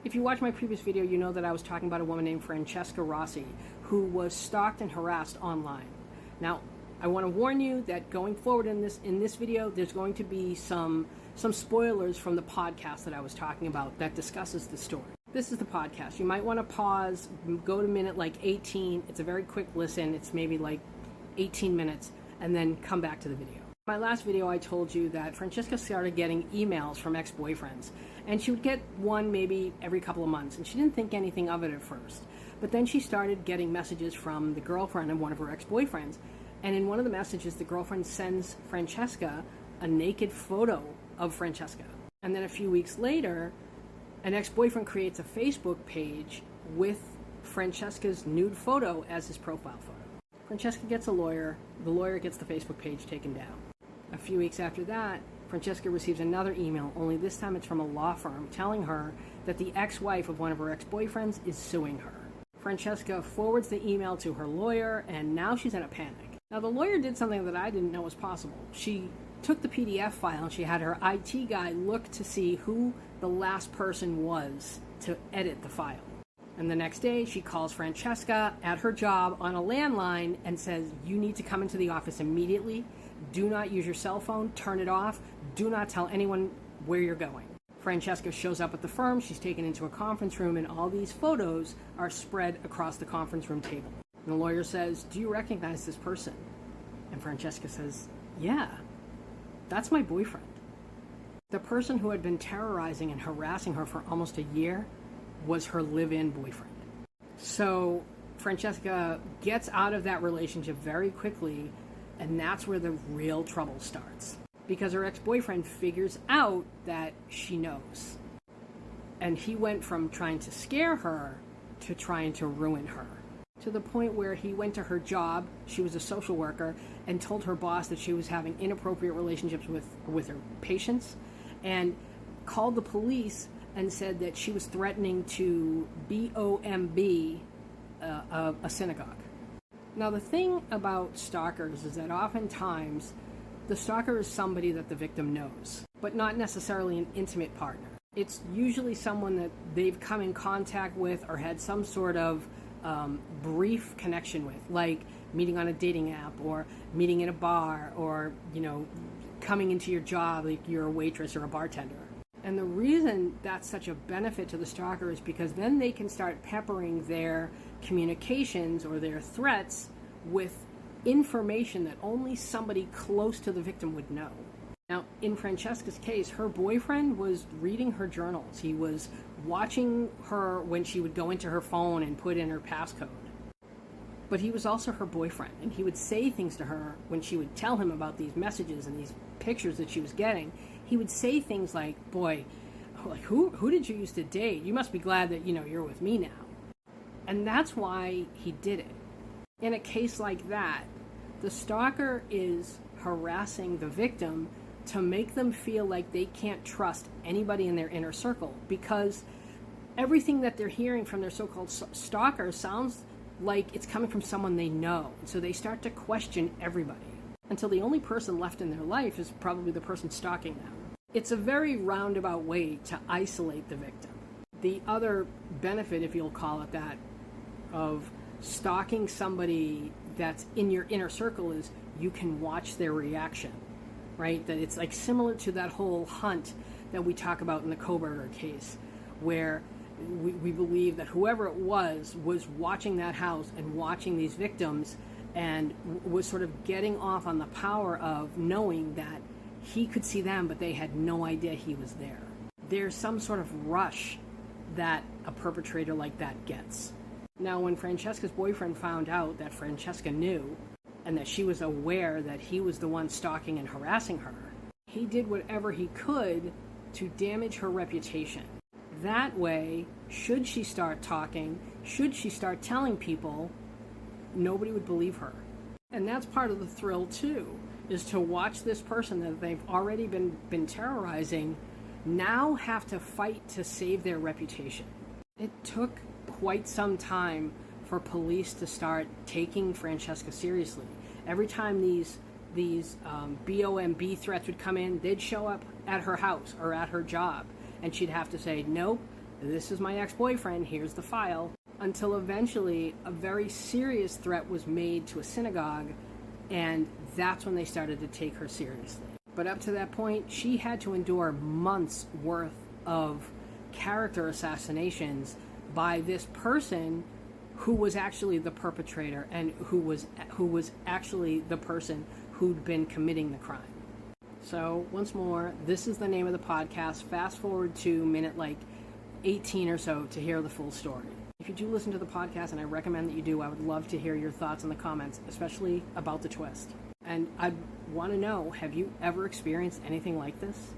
If you watch my previous video, you know that I was talking about a woman named Francesca Russo who was stalked and harassed online. Now, I want to warn you that going forward in this video, there's going to be some spoilers from the podcast that I was talking about that discusses the story. This is the podcast. You might want to pause, go to minute like 18. It's a very quick listen. It's maybe like 18 minutes, and then come back to the video. In my last video, I told you that Francesca started getting emails from ex-boyfriends, and she would get one maybe every couple of months, and she didn't think anything of it at first. But then she started getting messages from the girlfriend of one of her ex-boyfriends, and in one of the messages, the girlfriend sends Francesca a naked photo of Francesca. And then a few weeks later, an ex-boyfriend creates a Facebook page with Francesca's nude photo as his profile photo. Francesca gets a lawyer. The lawyer gets the Facebook page taken down. A few weeks after that, Francesca receives another email, only this time it's from a law firm, telling her that the ex-wife of one of her ex-boyfriends is suing her. Francesca forwards the email to her lawyer, and now she's in a panic. Now, the lawyer did something that I didn't know was possible. She took the PDF file and she had her IT guy look to see who the last person was to edit the file. And the next day, she calls Francesca at her job on a landline and says, "You need to come into the office immediately. Do not use your cell phone. Turn it off. Do not tell anyone where you're going." Francesca shows up at the firm. She's taken into a conference room, and all these photos are spread across the conference room table. And the lawyer says, "Do you recognize this person?" And Francesca says, "Yeah, that's my boyfriend." The person who had been terrorizing and harassing her for almost a year was her live-in boyfriend. So Francesca gets out of that relationship very quickly, and that's where the real trouble starts. Because her ex-boyfriend figures out that she knows. And he went from trying to scare her to trying to ruin her. To the point where he went to her job, she was a social worker, and told her boss that she was having inappropriate relationships with her patients, and called the police and said that she was threatening to bomb a synagogue. Now, the thing about stalkers is that oftentimes the stalker is somebody that the victim knows, but not necessarily an intimate partner. It's usually someone that they've come in contact with or had some sort of brief connection with, like meeting on a dating app or meeting in a bar or, coming into your job like you're a waitress or a bartender. And the reason that's such a benefit to the stalker is because then they can start peppering their communications or their threats with information that only somebody close to the victim would know. Now, in Francesca's case, her boyfriend was reading her journals. He was watching her when she would go into her phone and put in her passcode. But he was also her boyfriend, and he would say things to her when she would tell him about these messages and these pictures that she was getting. He would say things like, "Boy, like who did you used to date? You must be glad that, you're with me now." And that's why he did it. In a case like that, the stalker is harassing the victim to make them feel like they can't trust anybody in their inner circle, because everything that they're hearing from their so-called stalker sounds like it's coming from someone they know. So they start to question everybody until the only person left in their life is probably the person stalking them. It's a very roundabout way to isolate the victim. The other benefit, if you'll call it that, of stalking somebody that's in your inner circle is you can watch their reaction, right? That it's like similar to that whole hunt that we talk about in the Koberger case, where we believe that whoever it was watching that house and watching these victims and was sort of getting off on the power of knowing that he could see them, but they had no idea he was there. There's some sort of rush that a perpetrator like that gets. Now, when Francesca's boyfriend found out that Francesca knew and that she was aware that he was the one stalking and harassing her, he did whatever he could to damage her reputation. That way, should she start talking, should she start telling people, nobody would believe her. And that's part of the thrill, too, is to watch this person that they've already been terrorizing now have to fight to save their reputation. It took quite some time for police to start taking Francesca seriously. Every time these BOMB threats would come in, they'd show up at her house or at her job, and she'd have to say, "Nope, this is my ex-boyfriend, here's the file, until eventually a very serious threat was made to a synagogue, and that's when they started to take her seriously. But up to that point, she had to endure months worth of character assassinations by this person who was actually the perpetrator and who was actually the person who'd been committing the crime. So once more, this is the name of the podcast. Fast forward to minute 18 or so to hear the full story. If you do listen to the podcast, and I recommend that you do, I would love to hear your thoughts in the comments, especially about the twist. And I'd want to know, have you ever experienced anything like this?